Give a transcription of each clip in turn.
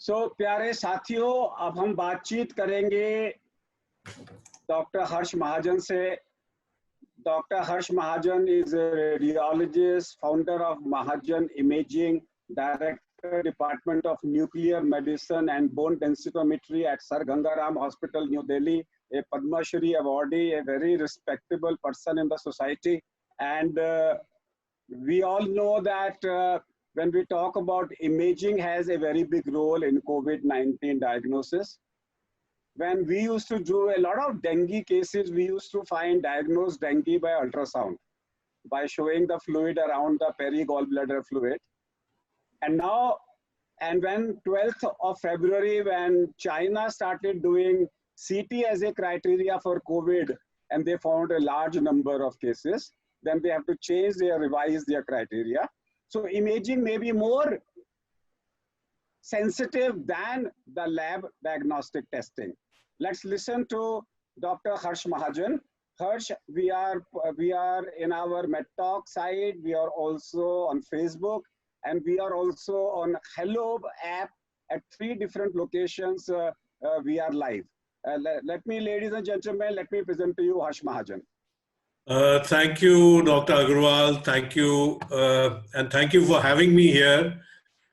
प्यारे साथियों, अब हम बातचीत करेंगे डॉक्टर हर्ष महाजन से। Dr. Harsh Mahajan is a radiologist, founder of Mahajan Imaging, Director, Department of Nuclear Medicine and Bone Densitometry at Sir Gangaram Hospital, New Delhi, a Padma Shri awardee, a very respectable person in the society. And we all know that when we talk about imaging has a very big role in COVID-19 diagnosis. When we used to do a lot of dengue cases, we used to diagnose dengue by ultrasound, by showing the fluid around the peri-gallbladder fluid. And when 12th of February, when China started doing CT as a criteria for COVID, and they found a large number of cases, then they have to revise their criteria. So imaging may be more sensitive than the lab diagnostic testing. Let's listen to Dr. Harsh Mahajan. Harsh, we are in our MedTalk site. We are also on Facebook, and we are also on Hello app at 3 different locations. We are live. Ladies and gentlemen, let me present to you Harsh Mahajan. Thank you, Dr. Agarwal. Thank you, and thank you for having me here.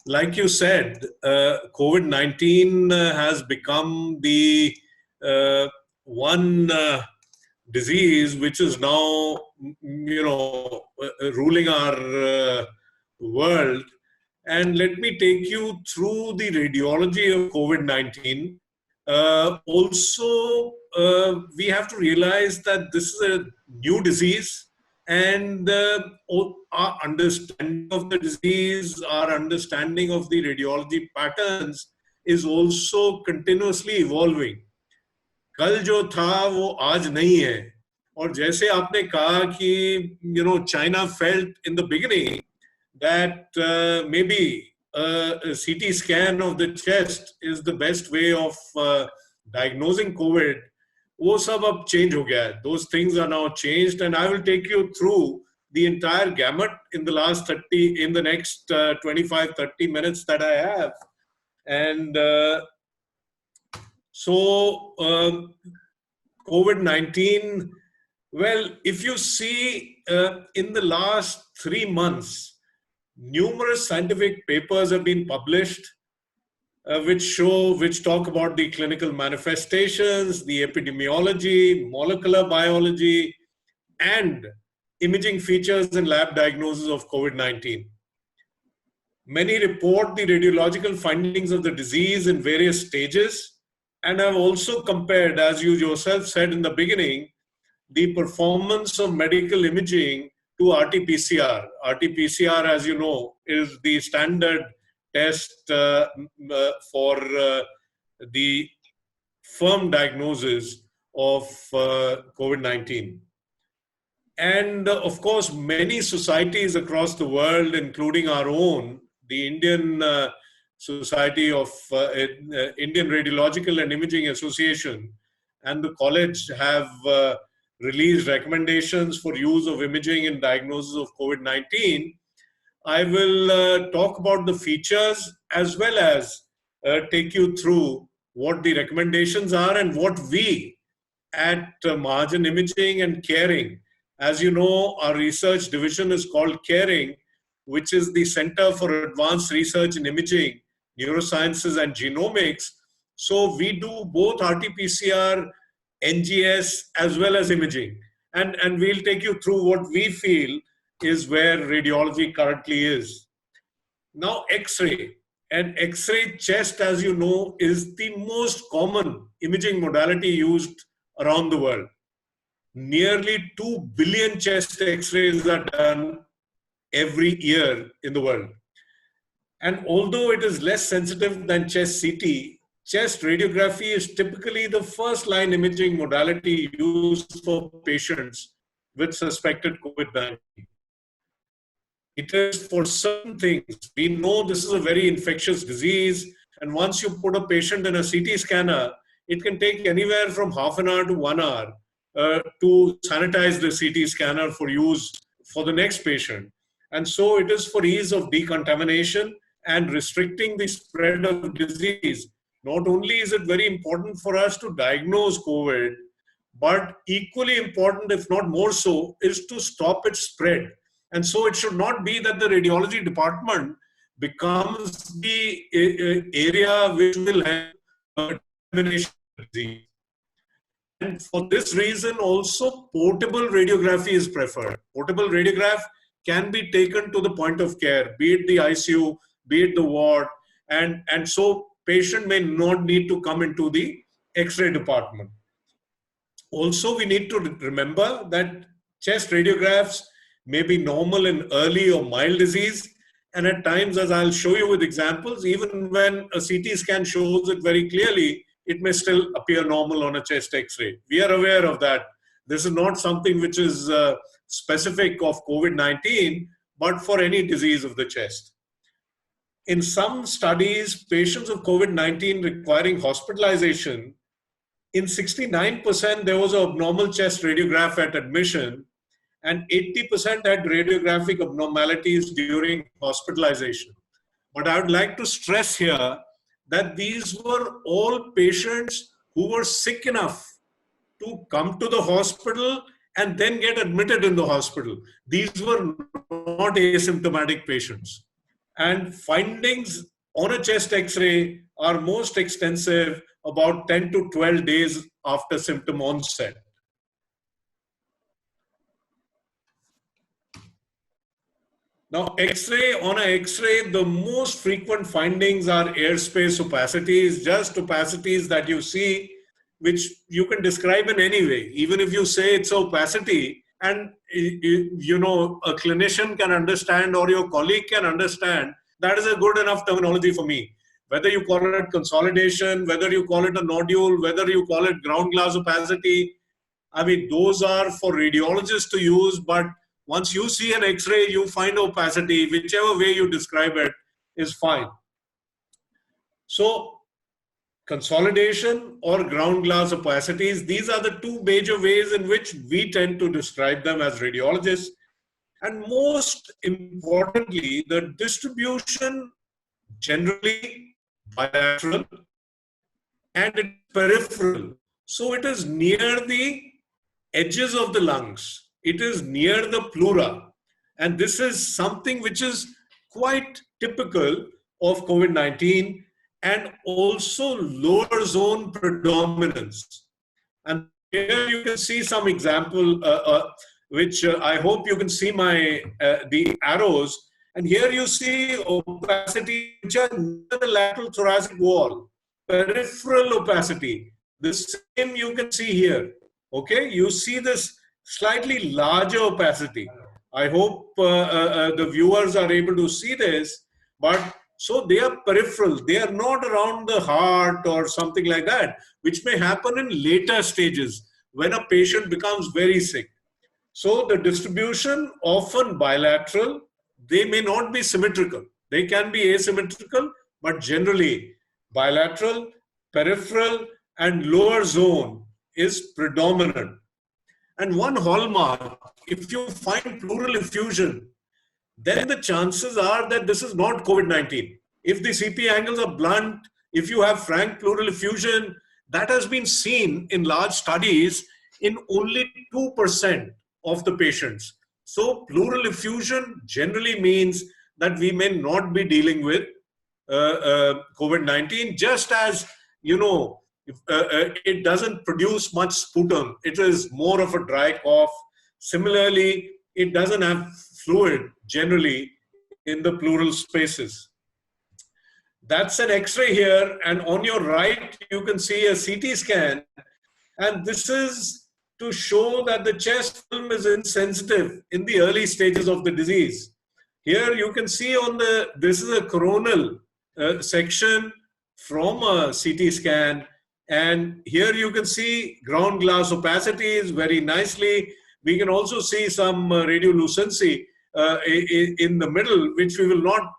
Like you said, COVID-19 has become the one disease which is now, ruling our world. And let me take you through the radiology of COVID-19. Also, we have to realize that this is a new disease, and our understanding of the disease, our understanding of the radiology patterns is also continuously evolving. कल जो था वो आज नहीं है, और जैसे आपने कहा कि China felt in the beginning that maybe a CT scan of the chest is the best way of diagnosing COVID. वो सब अब change हो गया है. Those things are now changed, and I will take you through the entire gamut in the next 25-30 minutes that I have. And so COVID-19, well, if you see in the last 3 months, numerous scientific papers have been published which talk about the clinical manifestations, the epidemiology, molecular biology, and imaging features and lab diagnosis of COVID-19. Many report the radiological findings of the disease in various stages, and have also compared, as you yourself said in the beginning, the performance of medical imaging to RT-PCR. RT-PCR, as you know, is the standard test for the firm diagnosis of COVID-19. And of course, many societies across the world, including our own, the Indian Society of Indian Radiological and Imaging Association and the college have released recommendations for use of imaging in diagnosis of COVID-19. I will talk about the features as well as take you through what the recommendations are and what we at Mahajan Imaging and Caring, as you know, our research division is called Caring, which is the Center for Advanced Research in Imaging, Neurosciences and Genomics. So we do both RT-PCR, NGS, as well as imaging. And we'll take you through what we feel is where radiology currently is. Now, X-ray. And X-ray chest, as you know, is the most common imaging modality used around the world. Nearly 2 billion chest X-rays are done every year in the world. And although it is less sensitive than chest CT, chest radiography is typically the first-line imaging modality used for patients with suspected COVID-19. It is for certain things. We know this is a very infectious disease, and once you put a patient in a CT scanner, it can take anywhere from half an hour to 1 hour to sanitize the CT scanner for use for the next patient. And so it is for ease of decontamination and restricting the spread of disease, not only is it very important for us to diagnose COVID, but equally important, if not more so, is to stop its spread. And so it should not be that the radiology department becomes the area which will have dissemination of disease. And for this reason also, portable radiography is preferred. Portable radiograph can be taken to the point of care, be it the ICU, be it the ward, and so patient may not need to come into the X-ray department. Also, we need to remember that chest radiographs may be normal in early or mild disease, and at times, as I'll show you with examples, even when a CT scan shows it very clearly, it may still appear normal on a chest X-ray. We are aware of that. This is not something which is specific of COVID-19, but for any disease of the chest. In some studies, patients of COVID-19 requiring hospitalization, in 69%, there was an abnormal chest radiograph at admission, and 80% had radiographic abnormalities during hospitalization. But I would like to stress here that these were all patients who were sick enough to come to the hospital and then get admitted in the hospital. These were not asymptomatic patients. And findings on a chest X-ray are most extensive about 10 to 12 days after symptom onset. Now, X-ray, on an X-ray, the most frequent findings are airspace opacities, just opacities that you see, which you can describe in any way. Even if you say it's opacity, and you know, a clinician can understand or your colleague can understand, that is a good enough terminology for me. Whether you call it consolidation, whether you call it a nodule, whether you call it ground glass opacity, I mean, those are for radiologists to use, but once you see an X-ray, you find opacity, whichever way you describe it is fine. So, consolidation or ground glass opacities, these are the two major ways in which we tend to describe them as radiologists. And most importantly, the distribution generally bilateral and it's peripheral. So it is near the edges of the lungs. It is near the pleura. And this is something which is quite typical of COVID-19 and also lower zone predominance. And here you can see some example, which I hope you can see the arrows. And here you see opacity, which are near the lateral thoracic wall, peripheral opacity. The same you can see here. Okay, you see this slightly larger opacity. I hope the viewers are able to see this, but so they are peripheral. They are not around the heart or something like that, which may happen in later stages when a patient becomes very sick. So the distribution often bilateral, they may not be symmetrical. They can be asymmetrical, but generally bilateral, peripheral, and lower zone is predominant. And one hallmark, if you find pleural effusion, then the chances are that this is not COVID-19. If the CP angles are blunt, if you have frank pleural effusion, that has been seen in large studies in only 2% of the patients. So pleural effusion generally means that we may not be dealing with COVID-19, just as, you know, it doesn't produce much sputum. It is more of a dry cough. Similarly, it doesn't have fluid generally in the pleural spaces. That's an X-ray here, and on your right, you can see a CT scan. And this is to show that the chest film is insensitive in the early stages of the disease. Here you can see this is a coronal section from a CT scan. And here you can see ground glass opacities very nicely. We can also see some radiolucency in the middle, which we will not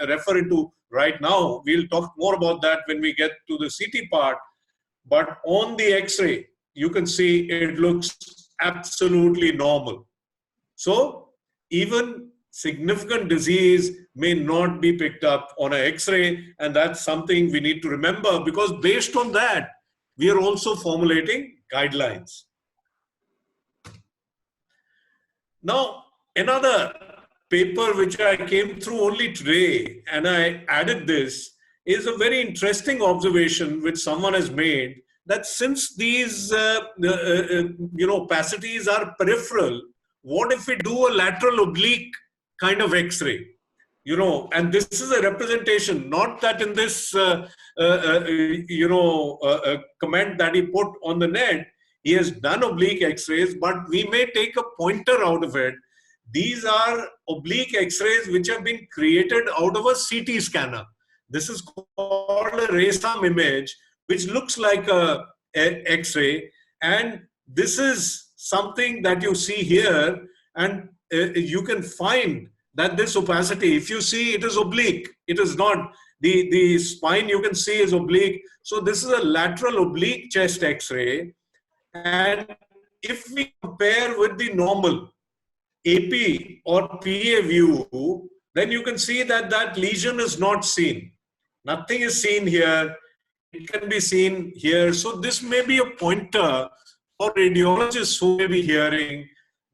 refer into right now. We'll talk more about that when we get to the CT part. But on the X-ray, you can see it looks absolutely normal. So even significant disease may not be picked up on an X-ray, and that's something we need to remember, because based on that, we are also formulating guidelines. Now, another paper which I came through only today, and I added this, is a very interesting observation which someone has made, that since these opacities are peripheral, what if we do a lateral oblique kind of X-ray? And this is a representation, not that in this comment that he put on the net, he has done oblique X-rays, but we may take a pointer out of it. These are oblique X-rays which have been created out of a CT scanner. This is called a ray-sum image, which looks like a X-ray. And this is something that you see here. And you can find that this opacity, if you see, it is oblique. It is not, the spine you can see is oblique. So this is a lateral oblique chest X-ray. And if we compare with the normal AP or PA view, then you can see that that lesion is not seen. Nothing is seen here. It can be seen here. So this may be a pointer for radiologists who may be hearing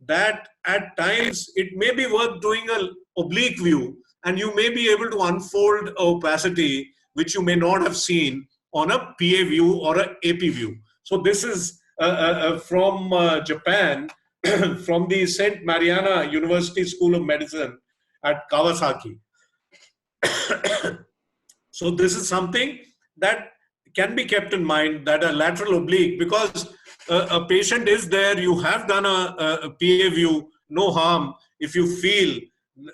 that at times it may be worth doing an oblique view, and you may be able to unfold opacity which you may not have seen on a PA view or an AP view. So this is from Japan, from the St. Mariana University School of Medicine at Kawasaki. So this is something that can be kept in mind, that a lateral oblique, because a patient is there, you have done a PA view, no harm if you feel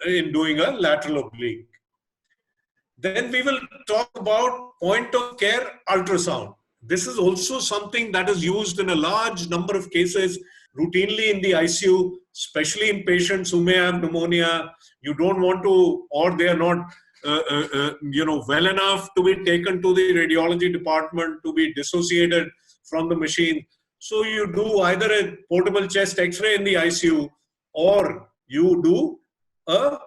in doing a lateral oblique. Then we will talk about point of care ultrasound. This is also something that is used in a large number of cases routinely in the ICU, especially in patients who may have pneumonia. You don't want to, or they are not well enough to be taken to the radiology department to be dissociated from the machine. So you do either a portable chest X-ray in the ICU, or you do a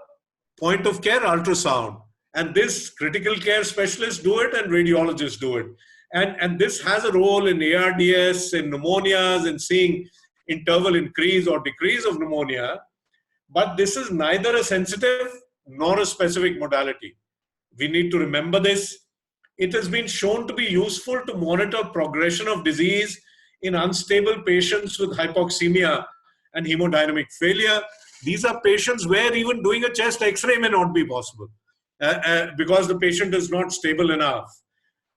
point of care ultrasound. And this critical care specialists do it and radiologists do it. And this has a role in ARDS, in pneumonias, in seeing interval increase or decrease of pneumonia. But this is neither a sensitive nor a specific modality. We need to remember this. It has been shown to be useful to monitor progression of disease in unstable patients with hypoxemia and hemodynamic failure. These are patients where even doing a chest X-ray may not be possible because the patient is not stable enough.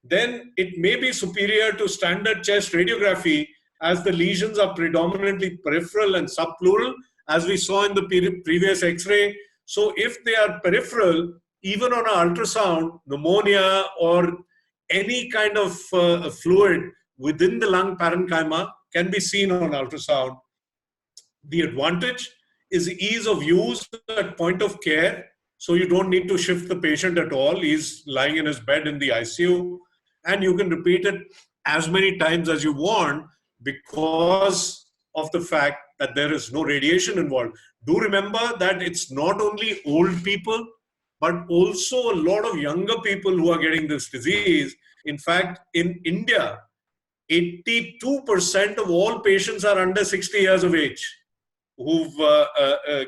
Then it may be superior to standard chest radiography, as the lesions are predominantly peripheral and subpleural, as we saw in the previous X-ray. So if they are peripheral, even on an ultrasound, pneumonia or any kind of fluid within the lung parenchyma can be seen on ultrasound. The advantage is ease of use at point of care. So you don't need to shift the patient at all. He's lying in his bed in the ICU, and you can repeat it as many times as you want because of the fact that there is no radiation involved. Do remember that it's not only old people, but also a lot of younger people who are getting this disease. In fact, in India, 82% of all patients are under 60 years of age who've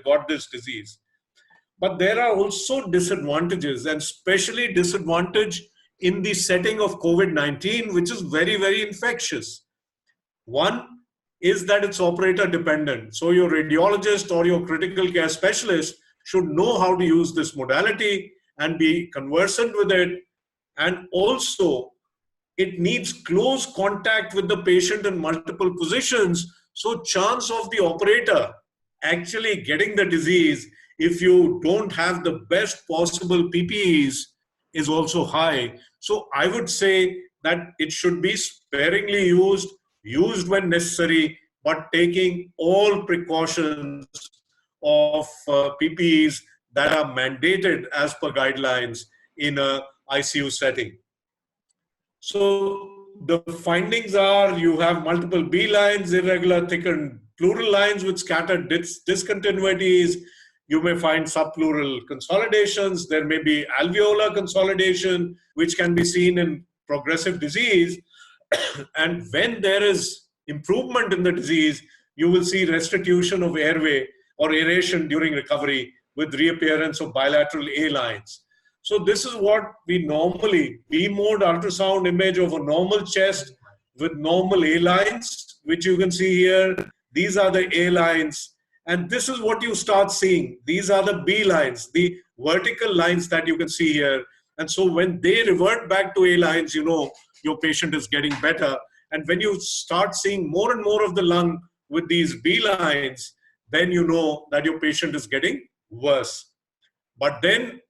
got this disease. But there are also disadvantages, and especially disadvantage in the setting of COVID-19, which is very, very infectious. One is that it's operator dependent. So your radiologist or your critical care specialist should know how to use this modality and be conversant with it. And also, it needs close contact with the patient in multiple positions. So chance of the operator actually getting the disease, if you don't have the best possible PPEs, is also high. So I would say that it should be sparingly used when necessary, but taking all precautions of PPEs that are mandated as per guidelines in a ICU setting. So the findings are, you have multiple B lines, irregular thickened pleural lines with scattered discontinuities. You may find subpleural consolidations. There may be alveolar consolidation, which can be seen in progressive disease. And when there is improvement in the disease, you will see restitution of airway or aeration during recovery with reappearance of bilateral A lines. So this is what we normally, B-mode ultrasound image of a normal chest with normal A lines, which you can see here. These are the A lines. And this is what you start seeing. These are the B lines, the vertical lines that you can see here. And so when they revert back to A lines, you know your patient is getting better. And when you start seeing more and more of the lung with these B lines, then you know that your patient is getting worse. But then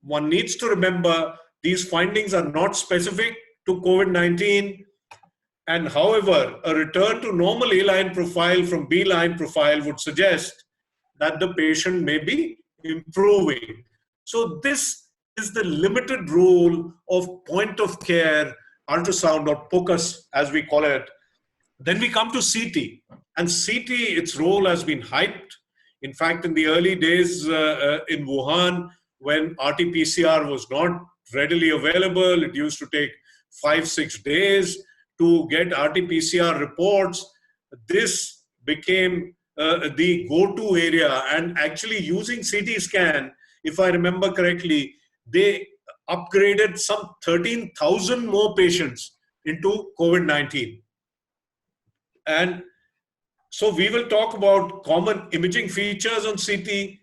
one needs to remember these findings are not specific to COVID-19. And however, a return to normal A-line profile from B-line profile would suggest that the patient may be improving. So this is the limited role of point of care ultrasound, or POCUS as we call it. Then we come to CT. And CT, its role has been hyped. In fact, in the early days in Wuhan, when RT-PCR was not readily available, it used to take 5-6 days to get RT-PCR reports. This became the go-to area, and actually using CT scan, if I remember correctly, they upgraded some 13,000 more patients into COVID-19. And so we will talk about common imaging features on CT.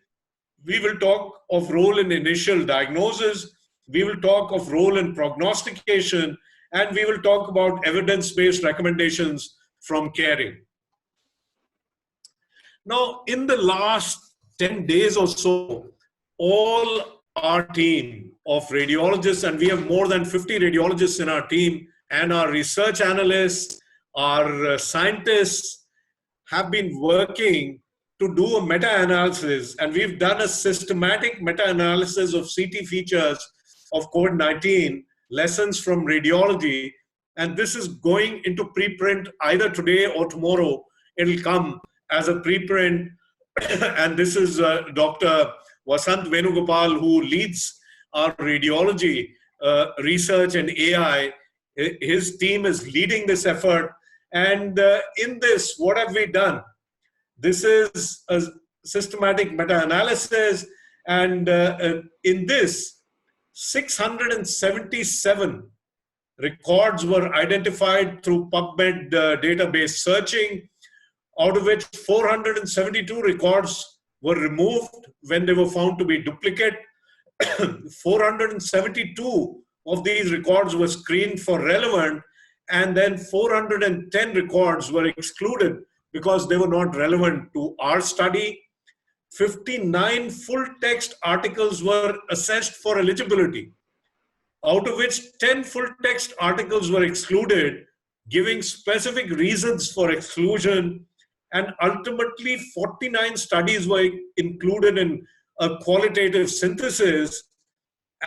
We will talk of role in initial diagnosis. We will talk of role in prognostication. And we will talk about evidence-based recommendations from caring. Now, in the last 10 days or so, all our team of radiologists, and we have more than 50 radiologists in our team, and our research analysts, our scientists have been working to do a meta-analysis, and we've done a systematic meta-analysis of CT features of COVID-19, lessons from radiology, and this is going into preprint either today or tomorrow. It'll come as a preprint, and this is Dr. Vasant Venugopal, who leads our radiology research and AI. His team is leading this effort, and in this, what have we done? This is a systematic meta-analysis, and in this, 677 records were identified through PubMed database searching, out of which 472 records were removed when they were found to be duplicate. 472 of these records were screened for relevant, and then 410 records were excluded because they were not relevant to our study. 59 full-text articles were assessed for eligibility, out of which 10 full-text articles were excluded, giving specific reasons for exclusion, and ultimately 49 studies were included in a qualitative synthesis,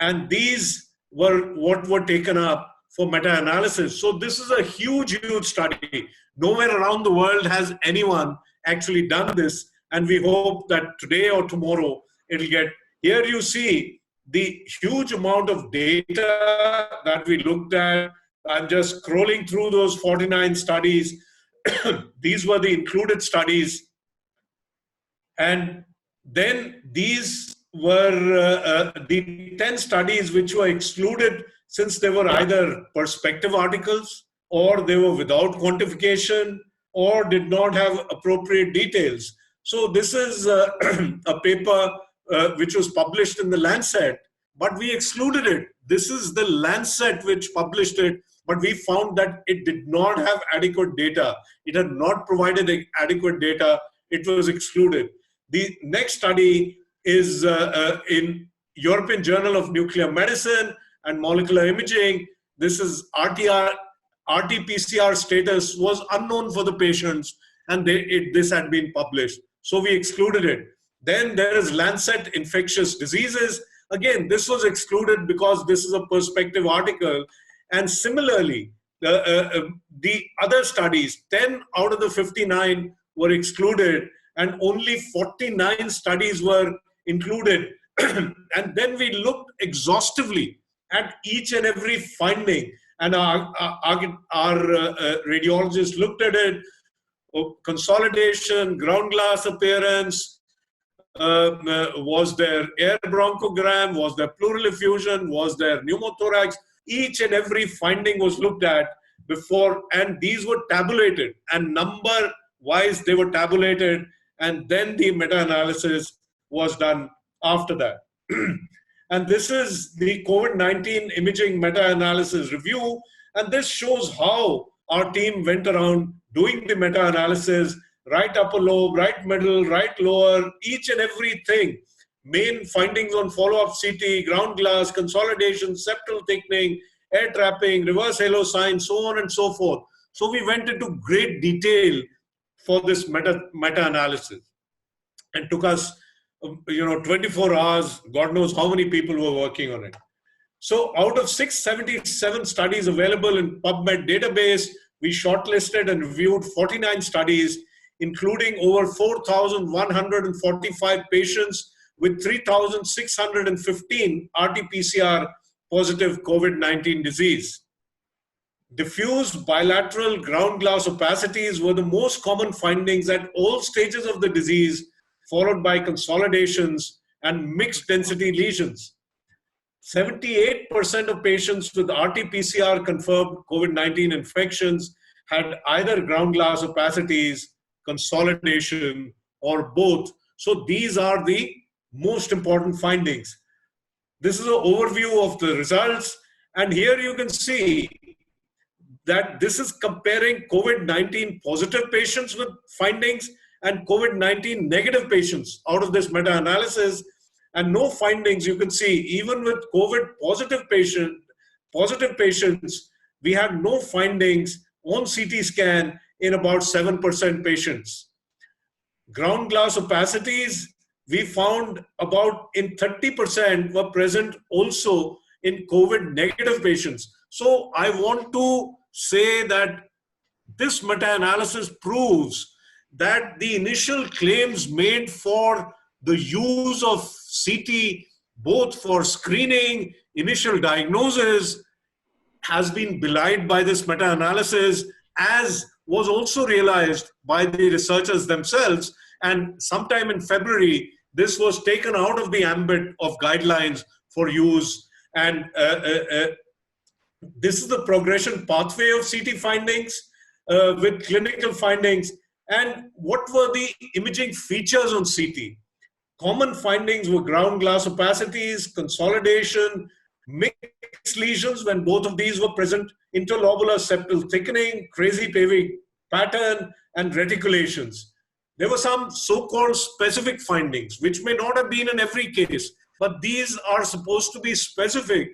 and these were what were taken up for meta-analysis. So this is a huge, huge study. Nowhere around the world has anyone actually done this. And we hope that today or tomorrow it'll get. Here you see the huge amount of data that we looked at. I'm just scrolling through those 49 studies. These were the included studies. And then these were the 10 studies which were excluded since they were either perspective articles, or they were without quantification, or did not have appropriate details. So this is a paper which was published in the Lancet, but we excluded it. This is the Lancet which published it, but we found that it did not have adequate data. It had not provided adequate data. It was excluded. The next study is in European Journal of Nuclear Medicine and Molecular Imaging. This is RT-PCR status was unknown for the patients, and this had been published. So we excluded it. Then there is Lancet Infectious Diseases. Again, this was excluded because this is a perspective article. And similarly, the other studies, 10 out of the 59 were excluded and only 49 studies were included. And then we looked exhaustively at each and every finding, and our radiologists looked at it: consolidation, ground glass appearance, was there air bronchogram, was there pleural effusion, was there pneumothorax. Each and every finding was looked at before, and these were tabulated, and number wise they were tabulated, and then the meta-analysis was done after that. And this is the COVID-19 imaging meta-analysis review, and this shows how our team went around doing the meta-analysis: right upper lobe, right middle, right lower, each and everything. Main findings on follow-up CT, ground glass, consolidation, septal thickening, air trapping, reverse halo sign, so on and so forth. So we went into great detail for this meta-analysis, and took us 24 hours. God knows how many people were working on it. So out of 677 studies available in PubMed database, we shortlisted and reviewed 49 studies, including over 4,145 patients with 3,615 RT-PCR positive COVID-19 disease. Diffuse bilateral ground glass opacities were the most common findings at all stages of the disease, followed by consolidations and mixed density lesions. 78% of patients with RT-PCR confirmed COVID-19 infections had either ground glass opacities, consolidation, or both. So these are the most important findings. This is an overview of the results, and here you can see that this is comparing COVID-19 positive patients with findings and COVID-19 negative patients out of this meta-analysis, and no findings. You can see even with COVID positive patients, we had no findings on CT scan in about 7% patients. Ground glass opacities, we found about in 30% were present also in COVID negative patients. So I want to say that this meta-analysis proves that the initial claims made for the use of CT, both for screening, initial diagnosis, has been belied by this meta-analysis, as was also realized by the researchers themselves. And sometime in February, this was taken out of the ambit of guidelines for use. And this is the progression pathway of CT findings with clinical findings. And what were the imaging features on CT? Common findings were ground glass opacities, consolidation, mixed lesions when both of these were present, interlobular septal thickening, crazy paving pattern, and reticulations. There were some so-called specific findings, which may not have been in every case, but these are supposed to be specific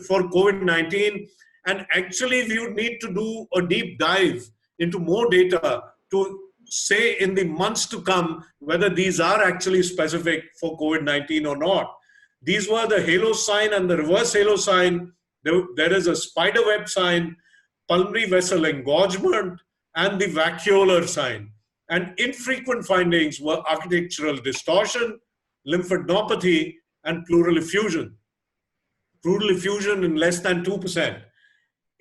for COVID-19. And actually, we would need to do a deep dive into more data to say in the months to come whether these are actually specific for COVID-19 or not. These were the halo sign and the reverse halo sign. There is a spider web sign, pulmonary vessel engorgement, and the vacuolar sign. And infrequent findings were architectural distortion, lymphadenopathy, and pleural effusion. Pleural effusion in less than 2%.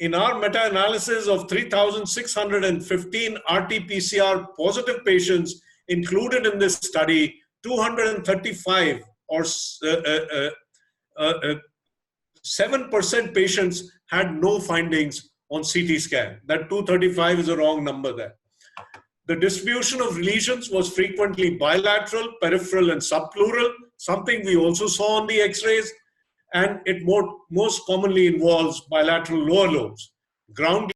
In our meta-analysis of 3,615 RT-PCR positive patients included in this study, 235 or 7% patients had no findings on CT scan. That 235 is a wrong number there. The distribution of lesions was frequently bilateral, peripheral, and subpleural, something we also saw on the X-rays, and it most commonly involves bilateral lower lobes. Ground